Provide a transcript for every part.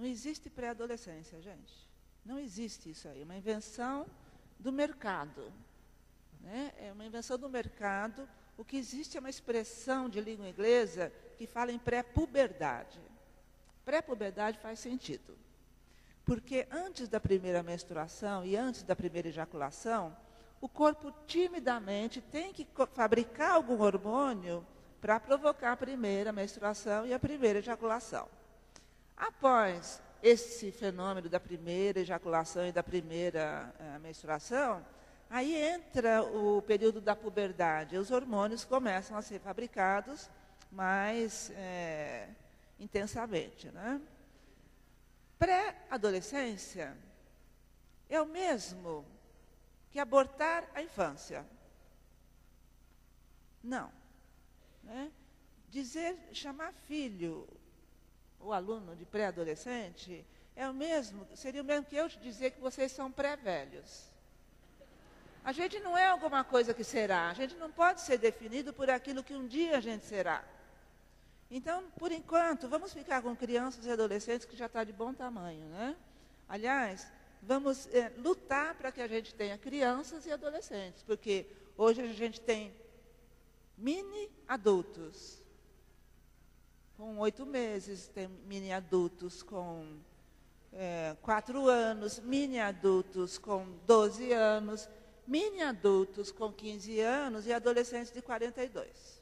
Não existe pré-adolescência, gente. Não existe isso aí. É uma invenção do mercado. Né? É uma invenção do mercado. O que existe é uma expressão de língua inglesa que fala em pré-puberdade. Pré-puberdade faz sentido. Porque antes da primeira menstruação e antes da primeira ejaculação, o corpo timidamente tem que fabricar algum hormônio para provocar a primeira menstruação e a primeira ejaculação. Após esse fenômeno da primeira ejaculação e da primeira menstruação, aí entra o período da puberdade. Os hormônios começam a ser fabricados mais intensamente. Né? Pré-adolescência é o mesmo que abortar a infância. Não. Né? Chamar filho ou aluno de pré-adolescente seria o mesmo que eu te dizer que vocês são pré-velhos. A gente não é alguma coisa que será. A gente não pode ser definido por aquilo que um dia a gente será. Então, por enquanto, vamos ficar com crianças e adolescentes que já está de bom tamanho, né? Aliás, vamos lutar para que a gente tenha crianças e adolescentes, porque hoje a gente tem mini-adultos com 8 meses, tem mini-adultos com 4 anos, mini-adultos com 12 anos, mini-adultos com 15 anos e adolescentes de 42.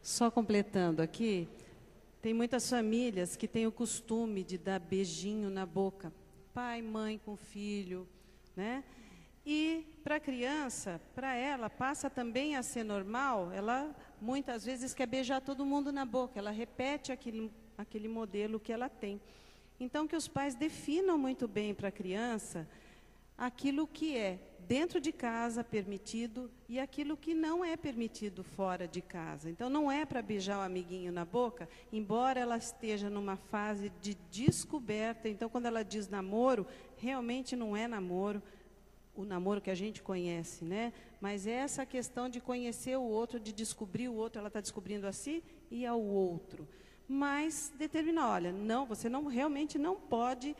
Só completando aqui, tem muitas famílias que têm o costume de dar beijinho na boca. Pai, mãe com filho, né? E para a criança, para ela, passa também a ser normal, ela muitas vezes quer beijar todo mundo na boca, ela repete aquele modelo que ela tem. Então, que os pais definam muito bem para a criança aquilo que é dentro de casa permitido e aquilo que não é permitido fora de casa. Então, não é para beijar o amiguinho na boca, embora ela esteja numa fase de descoberta. Então, quando ela diz namoro, realmente não é namoro, o namoro que a gente conhece, né? Mas é essa questão de conhecer o outro, de descobrir o outro, ela está descobrindo a si e ao outro. Mas determinar, olha, não, você realmente não pode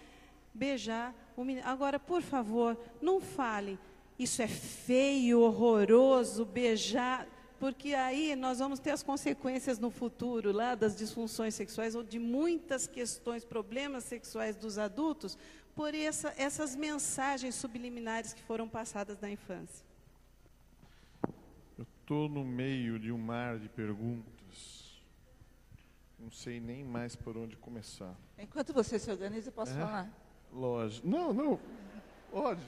beijar o menino. Agora, por favor, não fale, isso é feio, horroroso, beijar, porque aí nós vamos ter as consequências no futuro lá das disfunções sexuais ou de muitas questões, problemas sexuais dos adultos, por essas mensagens subliminares que foram passadas na infância. Eu estou no meio de um mar de perguntas. Não sei nem mais por onde começar. Enquanto você se organiza, eu posso falar? Lógico. Não, pode.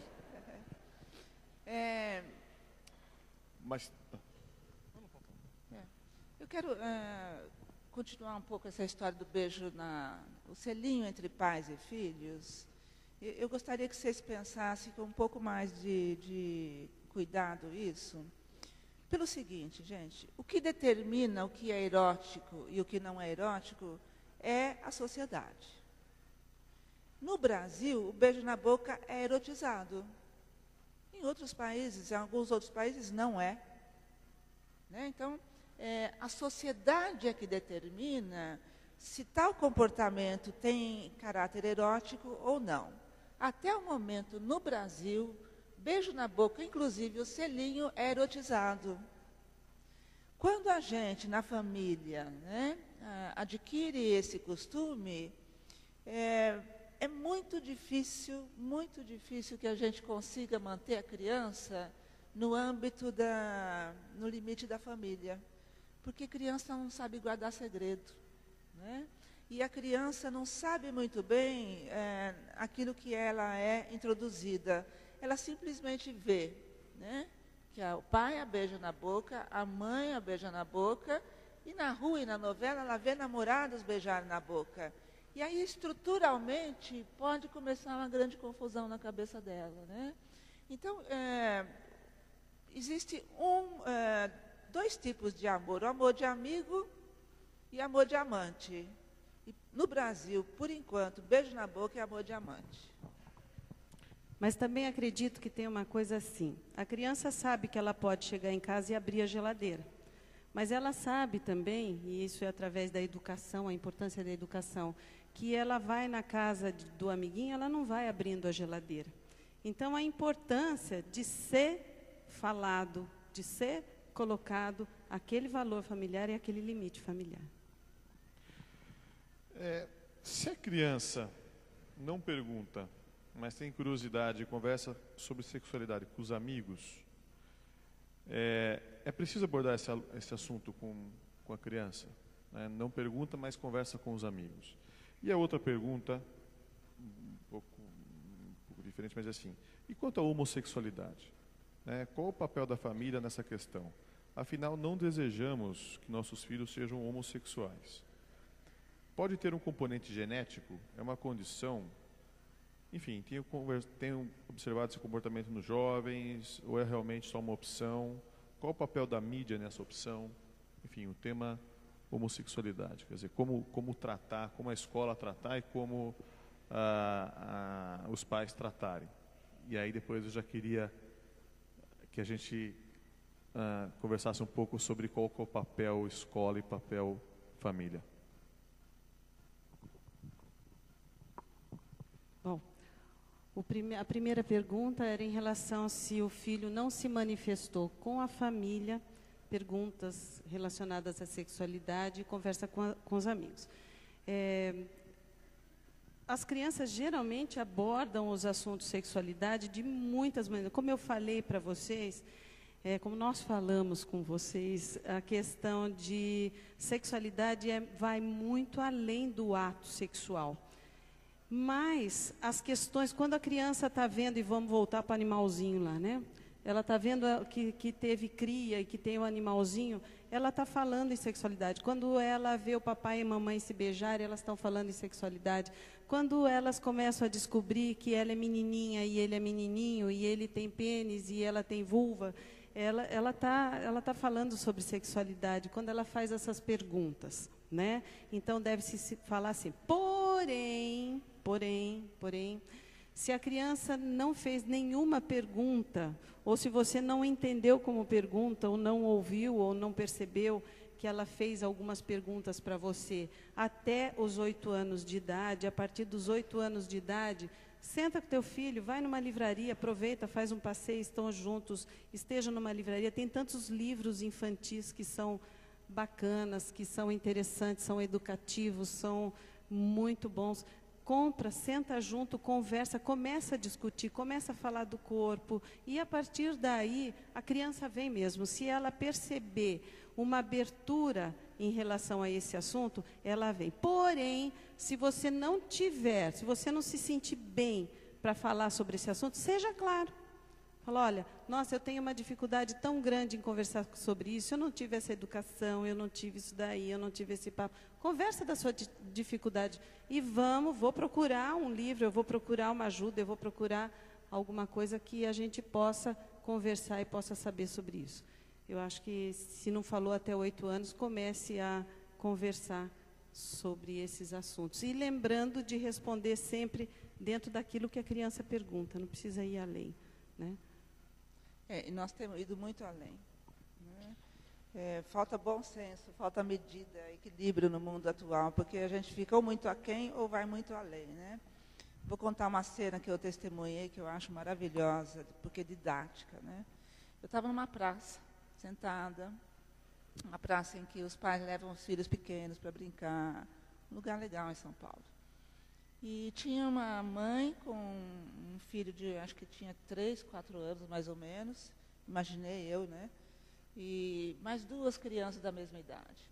Mas... Eu quero continuar um pouco essa história do beijo, o selinho entre pais e filhos. Eu gostaria que vocês pensassem com um pouco mais de cuidado isso. Pelo seguinte, gente, o que determina o que é erótico e o que não é erótico é a sociedade. No Brasil, o beijo na boca é erotizado. Em outros países, em alguns outros países, não é. Né? Então, a sociedade é que determina se tal comportamento tem caráter erótico ou não. Até o momento, no Brasil, beijo na boca, inclusive o selinho, é erotizado. Quando a gente, na família, né, adquire esse costume, é muito difícil que a gente consiga manter a criança no âmbito no limite da família. Porque criança não sabe guardar segredo, né? E a criança não sabe muito bem aquilo que ela é introduzida. Ela simplesmente vê, né, que o pai a beija na boca, a mãe a beija na boca, e na rua e na novela ela vê namorados beijarem na boca. E aí, estruturalmente, pode começar uma grande confusão na cabeça dela. Né? Então, existe dois tipos de amor, o amor de amigo e amor de amante. E no Brasil, por enquanto, beijo na boca é amor de amante. Mas também acredito que tem uma coisa assim. A criança sabe que ela pode chegar em casa e abrir a geladeira. Mas ela sabe também, e isso é através da educação, a importância da educação, que ela vai na casa do amiguinho, ela não vai abrindo a geladeira. Então, a importância de ser falado, de ser colocado aquele valor familiar e aquele limite familiar. Se a criança não pergunta, mas tem curiosidade e conversa sobre sexualidade com os amigos, é preciso abordar esse assunto com a criança, né? Não pergunta, mas conversa com os amigos. E a outra pergunta, um pouco diferente, mas assim, e quanto à homossexualidade? Qual o papel da família nessa questão? Afinal, não desejamos que nossos filhos sejam homossexuais. Pode ter um componente genético, é uma condição. Enfim, tenho observado esse comportamento nos jovens, ou é realmente só uma opção? Qual o papel da mídia nessa opção? Enfim, o tema homossexualidade, quer dizer, como tratar, como a escola tratar e como os pais tratarem. E aí depois eu já queria que a gente conversasse um pouco sobre qual que é o papel escola e papel família. Bom, a primeira pergunta era em relação se o filho não se manifestou com a família, perguntas relacionadas à sexualidade e conversa com os amigos. As crianças geralmente abordam os assuntos de sexualidade de muitas maneiras. Como eu falei para vocês, como nós falamos com vocês, a questão de sexualidade vai muito além do ato sexual. Mas as questões, quando a criança está vendo, e vamos voltar para o animalzinho lá, né? Ela está vendo que teve cria e que tem um animalzinho, ela está falando em sexualidade. Quando ela vê o papai e a mamãe se beijarem, elas estão falando em sexualidade. Quando elas começam a descobrir que ela é menininha e ele é menininho, e ele tem pênis e ela tem vulva, ela tá falando sobre sexualidade quando ela faz essas perguntas, né? Então deve-se falar assim, porém, se a criança não fez nenhuma pergunta, ou se você não entendeu como pergunta, ou não ouviu, ou não percebeu que ela fez algumas perguntas para você até os 8 anos de idade, a partir dos 8 anos de idade, senta com teu filho, vai numa livraria, aproveita, faz um passeio, estão juntos, esteja numa livraria. Tem tantos livros infantis que são bacanas, que são interessantes, são educativos, são muito bons. Compra, senta junto, conversa, começa a discutir, começa a falar do corpo. E a partir daí, a criança vem mesmo. Se ela perceber uma abertura em relação a esse assunto, ela vem. Porém, se você não se sentir bem para falar sobre esse assunto, seja claro. Fala, olha, nossa, eu tenho uma dificuldade tão grande em conversar sobre isso, eu não tive essa educação, eu não tive isso daí, eu não tive esse papo. Conversa da sua dificuldade e vou procurar um livro, eu vou procurar uma ajuda, eu vou procurar alguma coisa que a gente possa conversar e possa saber sobre isso. Eu acho que, se não falou até 8 anos, comece a conversar sobre esses assuntos. E lembrando de responder sempre dentro daquilo que a criança pergunta, não precisa ir além, né? E nós temos ido muito além, né? Falta bom senso, falta medida, equilíbrio no mundo atual, porque a gente fica ou muito aquém ou vai muito além, né? Vou contar uma cena que eu testemunhei, que eu acho maravilhosa, porque é didática, né? Eu estava numa praça, sentada, uma praça em que os pais levam os filhos pequenos para brincar, um lugar legal em São Paulo. E tinha uma mãe com um filho de, acho que tinha 3, 4 anos, mais ou menos, imaginei eu, né? E mais 2 crianças da mesma idade.